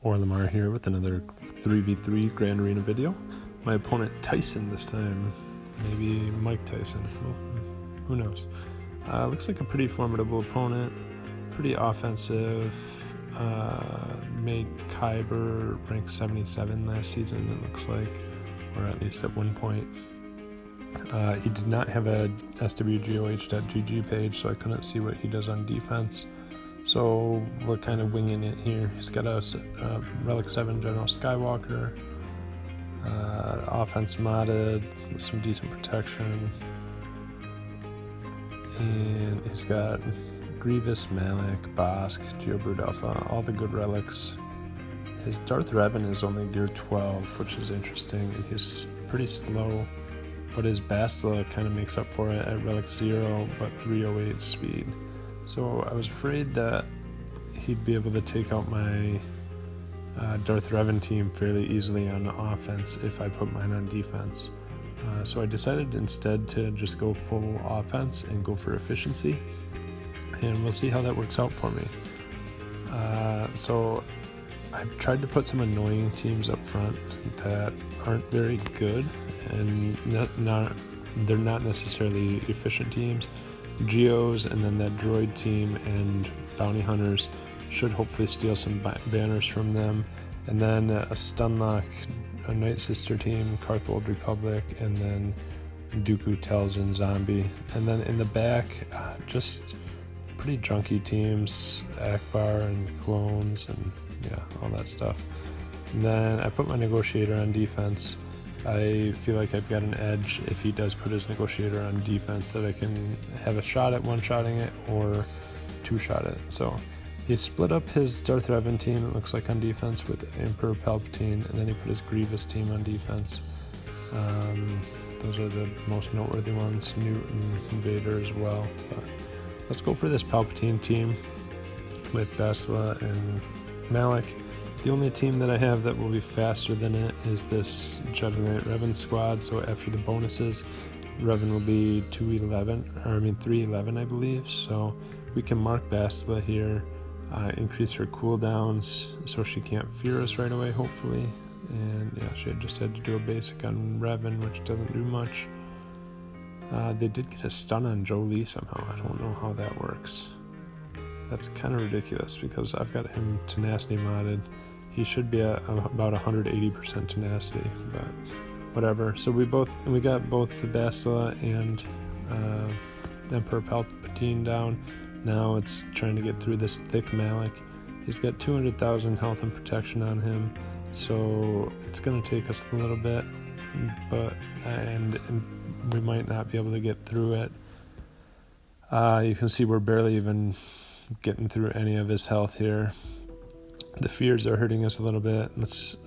Or Lamar here with another 3v3 Grand Arena video. My opponent Tyson this time, maybe Mike Tyson, well, who knows. Looks like a pretty formidable opponent, pretty offensive, made Kyber rank 77 last season it looks like, or at least at one point. He did not have a SWGOH.gg page, so I couldn't see what he does on defense. So we're kind of winging it here. He's got a Relic 7 General Skywalker, offense modded with some decent protection, and he's got Grievous, Malik, Bosk, Geobrood Alpha, all the good relics. His Darth Revan is only gear 12, which is interesting. He's pretty slow, but his Bastila kind of makes up for it at Relic 0, but 308 speed. So I was afraid that he'd be able to take out my Darth Revan team fairly easily on offense if I put mine on defense. So I decided instead to just go full offense and go for efficiency, and we'll see how that works out for me. So I tried to put some annoying teams up front that aren't very good, and they're not necessarily efficient teams. Geos and then that droid team and bounty hunters should hopefully steal some banners from them, and then a Stunlock, a Night Sister team, Karth Old Republic, and then Dooku Tells and Zombie. And then in the back, just pretty junky teams, Akbar and clones and yeah, all that stuff. And then I put my Negotiator on defense. I feel like I've got an edge if he does put his Negotiator on defense, that I can have a shot at one-shotting it or two-shot it. So he split up his Darth Revan team, it looks like, on defense with Emperor Palpatine, and then he put his Grievous team on defense. Those are the most noteworthy ones, Newton and Vader as well. But let's go for this Palpatine team with Bastila and Malik. The only team that I have that will be faster than it is this Jedi Knight Revan squad, so after the bonuses, Revan will be 311 I believe, so we can mark Bastila here, increase her cooldowns so she can't fear us right away, hopefully, and yeah, she just had to do a basic on Revan, which doesn't do much. They did get a stun on Jolie somehow, I don't know how that works. That's kind of ridiculous because I've got him tenacity modded. He should be at about 180% tenacity, but whatever. So we got both the Bastila and Emperor Palpatine down. Now it's trying to get through this thick Malik. He's got 200,000 health and protection on him, so it's going to take us a little bit, but and we might not be able to get through it. You can see we're barely even getting through any of his health here. The fears are hurting us a little bit. Let's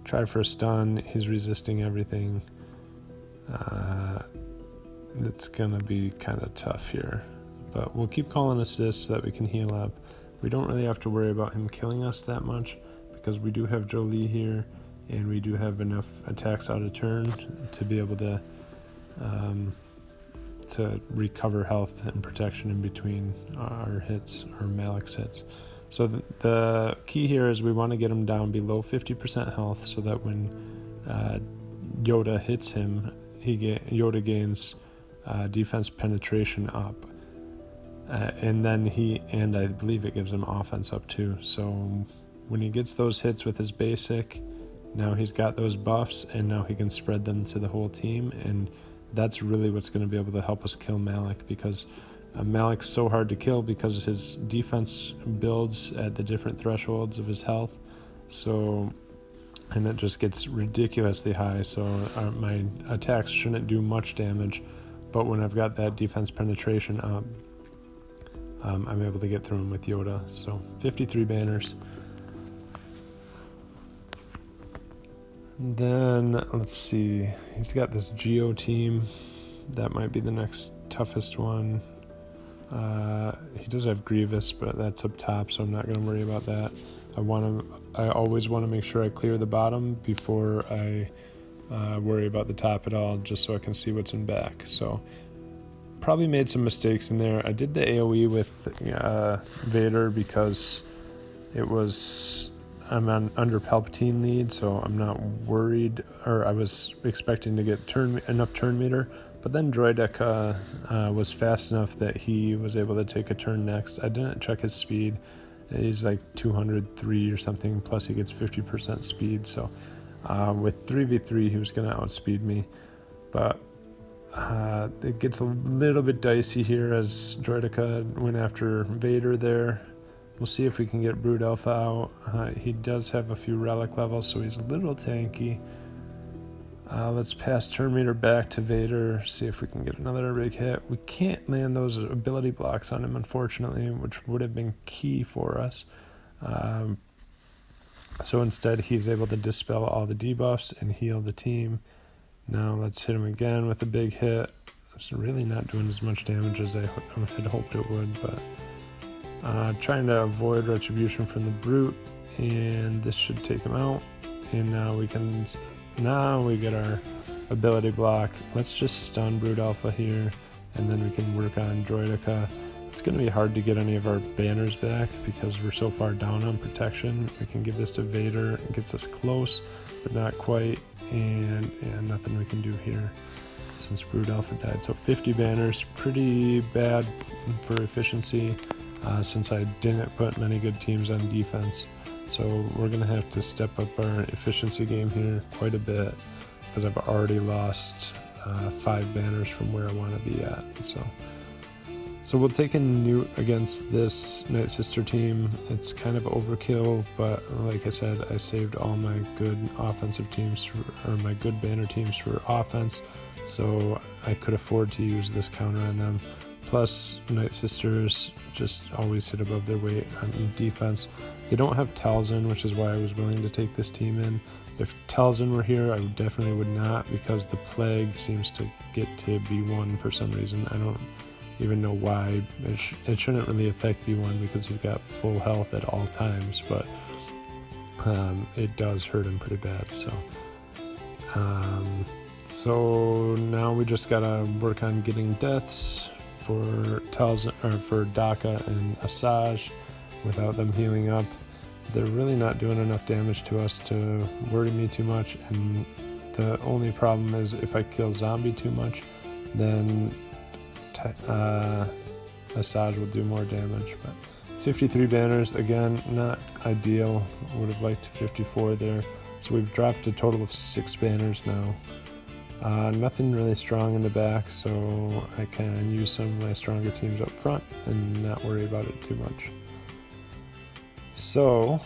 try for a stun. He's resisting everything. It's gonna be kind of tough here, but we'll keep calling assists so that we can heal up. We don't really have to worry about him killing us that much because we do have Jolie here, and we do have enough attacks out of turn to be able to recover health and protection in between our hits, or Malik's hits. So the key here is we want to get him down below 50% health so that when Yoda hits him, Yoda gains defense penetration up, and then I believe it gives him offense up too. So when he gets those hits with his basic, now he's got those buffs, and now he can spread them to the whole team, and that's really what's going to be able to help us kill Malik, because Malik's so hard to kill because his defense builds at the different thresholds of his health, and it just gets ridiculously high, so my attacks shouldn't do much damage, but when I've got that defense penetration up, I'm able to get through him with Yoda. So 53 banners. Then let's see, he's got this Geo team. That might be the next toughest one. He does have Grievous, but that's up top, so I'm not going to worry about that. I always want to make sure I clear the bottom before I worry about the top at all, just so I can see what's in back. So probably made some mistakes in there. I did the AoE with Vader because it was I'm on under Palpatine lead, so I'm not worried, or I was expecting to get enough turn meter, but then Droideka was fast enough that he was able to take a turn next. I didn't check his speed. He's like 203 or something, plus he gets 50% speed, so with 3v3 he was going to outspeed me, but it gets a little bit dicey here as Droideka went after Vader there. We'll see if we can get Brood Alpha out. He does have a few relic levels, so he's a little tanky. Let's pass turn meter back to Vader, see if we can get another big hit. We can't land those ability blocks on him, unfortunately, which would have been key for us. So instead, he's able to dispel all the debuffs and heal the team. Now let's hit him again with a big hit. It's really not doing as much damage as I had hoped it would, but trying to avoid retribution from the brute, and this should take him out. And now we get our ability block. Let's just stun Brood Alpha here, and then we can work on Droideka. It's going to be hard to get any of our banners back because we're so far down on protection. We can give this to Vader. It gets us close, but not quite, and nothing we can do here since Brood Alpha died. So 50 banners, pretty bad for efficiency since I didn't put many good teams on defense. So we're going to have to step up our efficiency game here quite a bit because I've already lost 5 banners from where I want to be at. So we'll take a Newt against this Night Sister team. It's kind of overkill, but like I said, I saved all my good offensive teams, or my good banner teams for offense, so I could afford to use this counter on them. Plus, Night Sisters just always hit above their weight on defense. They don't have Talzin, which is why I was willing to take this team in. If Talzin were here, I definitely would not, because the Plague seems to get to B1 for some reason. I don't even know why. It shouldn't really affect B1 because he's got full health at all times, but it does hurt him pretty bad. So now we just gotta work on getting deaths for Talzin, or for Daka and Asajj without them healing up. They're really not doing enough damage to us to worry me too much, and the only problem is if I kill Zombie too much, then Asajj will do more damage. But 53 banners, again, not ideal. Would have liked 54 there. So we've dropped a total of 6 banners now. Nothing really strong in the back, so I can use some of my stronger teams up front and not worry about it too much. So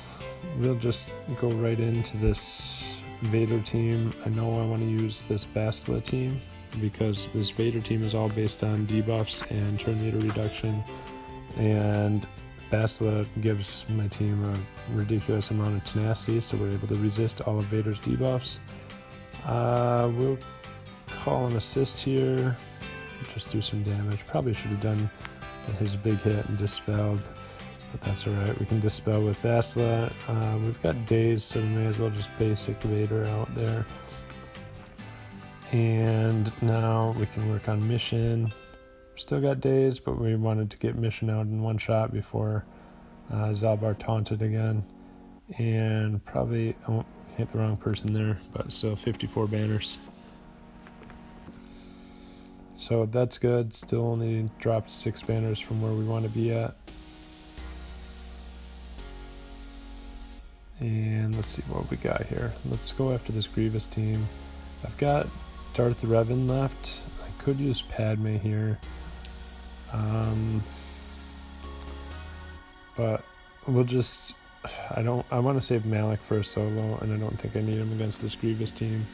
we'll just go right into this Vader team. I know I want to use this Bastila team because this Vader team is all based on debuffs and turn meter reduction, and Bastila gives my team a ridiculous amount of tenacity, so we're able to resist all of Vader's debuffs. We'll call an assist here, just do some damage. Probably should have done his big hit and dispelled, but that's alright. We can dispel with Bastila. We've got days, so we may as well just basic Vader out there. And now we can work on mission. Still got days, but we wanted to get mission out in one shot before Zalbar taunted again. And probably, I won't hit the wrong person there, but still 54 banners. So that's good. Still only dropped 6 banners from where we want to be at. And let's see what we got here. Let's go after this Grievous team. I've got Darth Revan left. I could use Padme here. But we'll just, I want to save Malik for a solo, and I don't think I need him against this Grievous team.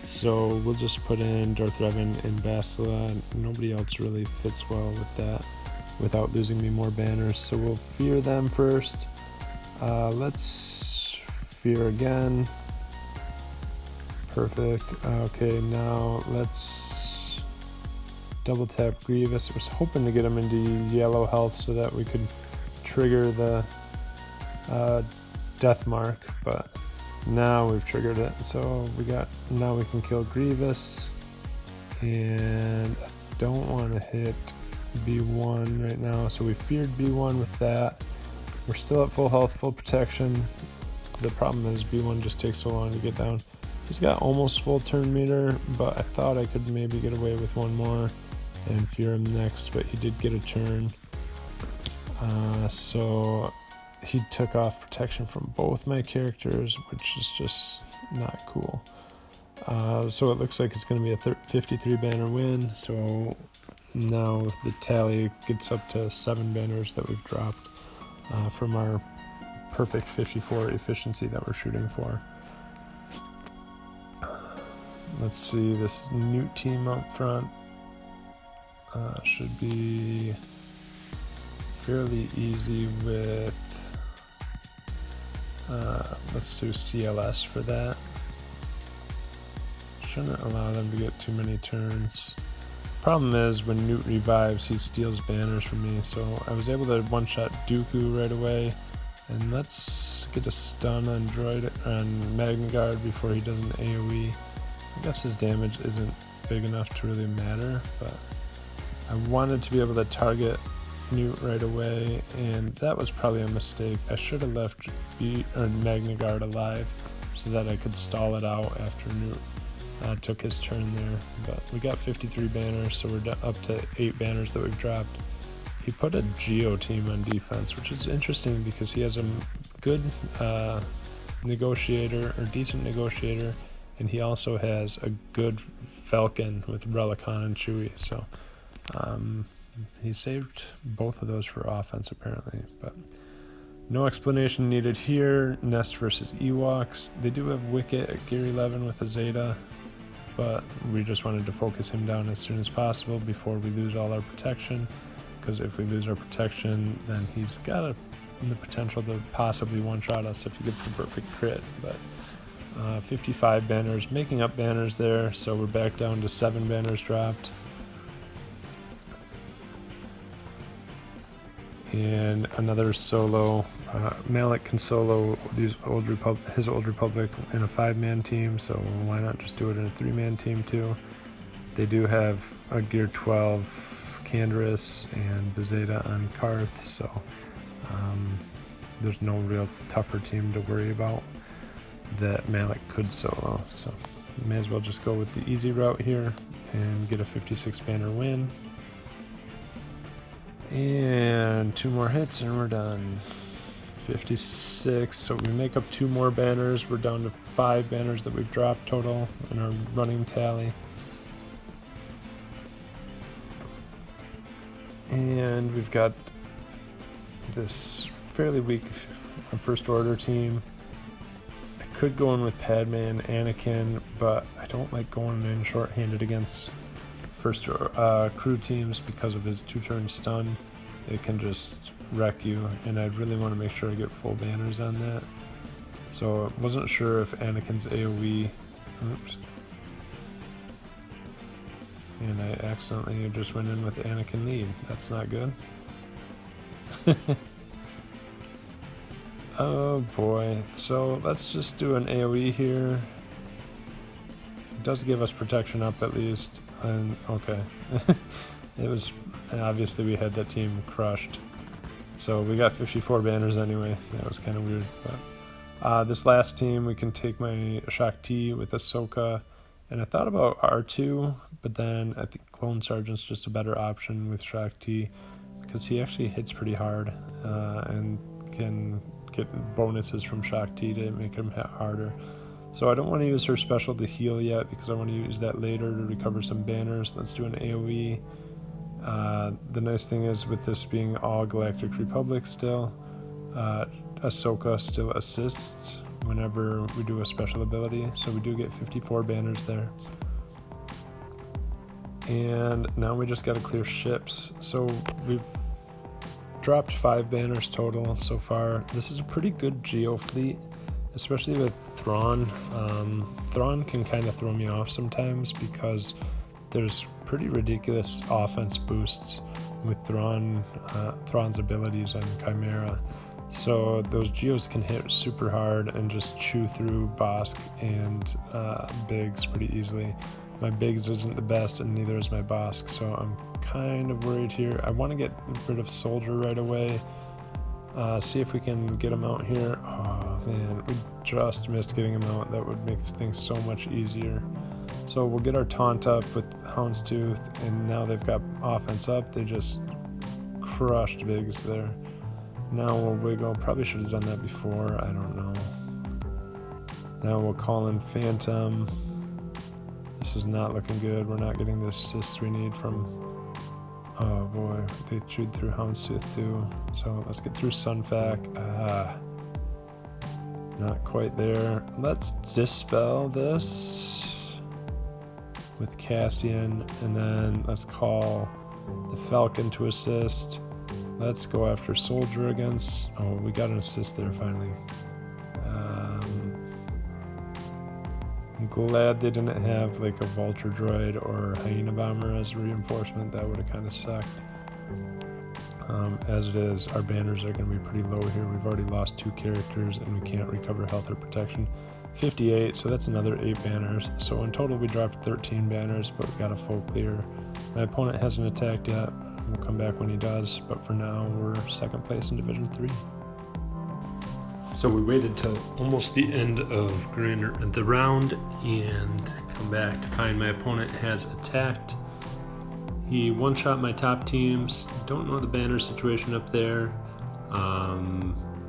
So we'll just put in Darth Revan and Bastila. Nobody else really fits well with that without losing me more banners. So we'll fear them first. Let's fear again. Perfect. Okay, now let's double tap Grievous. I was hoping to get him into yellow health so that we could trigger the death mark, but now we've triggered it. So now we can kill Grievous, and I don't want to hit B1 right now, so we feared B1 with that. We're still at full health, full protection. The problem is B1 just takes so long to get down. He's got almost full turn meter, but I thought I could maybe get away with one more and fear him next, but he did get a turn. So he took off protection from both my characters, which is just not cool. So it looks like it's going to be a 53 banner win. So now the tally gets up to 7 banners that we've dropped from our perfect 54 efficiency that we're shooting for. Let's see, this new team up front should be fairly easy with, let's do CLS for that. Shouldn't allow them to get too many turns. Problem is, when Newt revives, he steals banners from me, so I was able to one-shot Dooku right away. And let's get a stun on Magnagard before he does an AoE. I guess his damage isn't big enough to really matter, but I wanted to be able to target Newt right away, and that was probably a mistake. I should have left Magnagard alive so that I could stall it out after Newt took his turn there. But we got 53 banners, so we're up to 8 banners that we've dropped. He put a Geo team on defense, which is interesting because he has a good negotiator, or decent negotiator, and he also has a good Falcon with Relicon and Chewie. So he saved both of those for offense apparently, but no explanation needed here. Nest versus Ewoks. They do have Wicket at Gear 11 with a Zeta, but we just wanted to focus him down as soon as possible before we lose all our protection, because if we lose our protection, then he's got the potential to possibly one-shot us if he gets the perfect crit. But 55 banners, making up banners there, so we're back down to 7 banners dropped. And another solo. Malik can solo his Old Republic in a 5-man team, so why not just do it in a 3-man team too? They do have a Gear 12 Canderous and the Zeta on Karth, so there's no real tougher team to worry about that Malik could solo. So may as well just go with the easy route here and get a 56 banner win. And 2 more hits and we're done. 56, so we make up 2 more banners. We're down to 5 banners that we've dropped total in our running tally. And we've got this fairly weak First Order team. I could go in with Padme and Anakin, but I don't like going in short-handed against first crew teams because of his 2-turn stun. It can just wreck you, and I really want to make sure I get full banners on that. So I wasn't sure if Anakin's AoE, oops, and I accidentally just went in with Anakin lead. That's not good. Oh boy. So let's just do an AoE here. It does give us protection up at least. And okay. It was obviously we had that team crushed. So we got 54 banners anyway. That was kind of weird. But this last team, we can take my Shakti with Ahsoka. And I thought about R2, but then I think Clone Sergeant's just a better option with Shakti because he actually hits pretty hard and can get bonuses from Shakti to make him hit harder. So I don't want to use her special to heal yet because I want to use that later to recover some banners. Let's do an AoE. The nice thing is with this being all Galactic Republic still, Ahsoka still assists whenever we do a special ability, so we do get 54 banners there. And now we just got to clear ships. So we've dropped 5 banners total so far. This is a pretty good Geo fleet, especially with Thrawn. Thrawn can kind of throw me off sometimes because there's pretty ridiculous offense boosts with Thrawn's abilities on Chimera. So those Geos can hit super hard and just chew through Bosk and Biggs pretty easily. My Biggs isn't the best and neither is my Bosk, so I'm kind of worried here. I want to get rid of Soldier right away. See if we can get him out here. Oh, man, we just missed getting him out. That would make things so much easier. So we'll get our taunt up with Houndstooth, and now they've got offense up. They just crushed Biggs there. Now we'll wiggle. Probably should have done that before. I don't know. Now we'll call in Phantom. This is not looking good. We're not getting the assists we need from... Oh boy, they chewed through Houndstooth too. So let's get through Sunfac. Not quite there. Let's dispel this with Cassian, and then let's call the Falcon to assist. Let's go after Soldier against... Oh, we got an assist there finally. I'm glad they didn't have like a Vulture Droid or Hyena Bomber as a reinforcement. That would have kind of sucked. As it is, our banners are going to be pretty low here. We've already lost 2 characters and we can't recover health or protection. 58, so that's another 8 banners. So in total we dropped 13 banners, but we got a full clear. My opponent hasn't attacked yet. We'll come back when he does, but for now we're 2nd place in Division 3. So we waited till almost the end of the round and come back to find my opponent has attacked. He one-shot my top teams. Don't know the banner situation up there.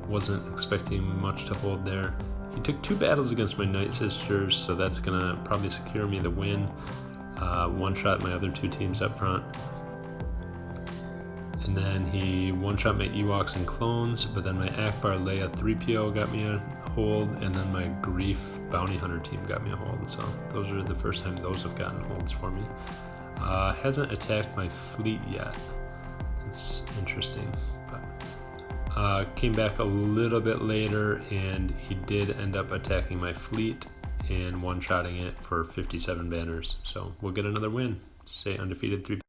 Wasn't expecting much to hold there. He took 2 battles against my Night Sisters, so that's gonna probably secure me the win. One-shot my other 2 teams up front. And then he one-shot my Ewoks and clones, but then my Akbar Leia 3PO got me a hold, and then my Grief Bounty Hunter team got me a hold. So those are the first time those have gotten holds for me. Hasn't attacked my fleet yet. It's interesting, but came back a little bit later, and he did end up attacking my fleet and one-shotting it for 57 banners. So we'll get another win. Stay undefeated 3.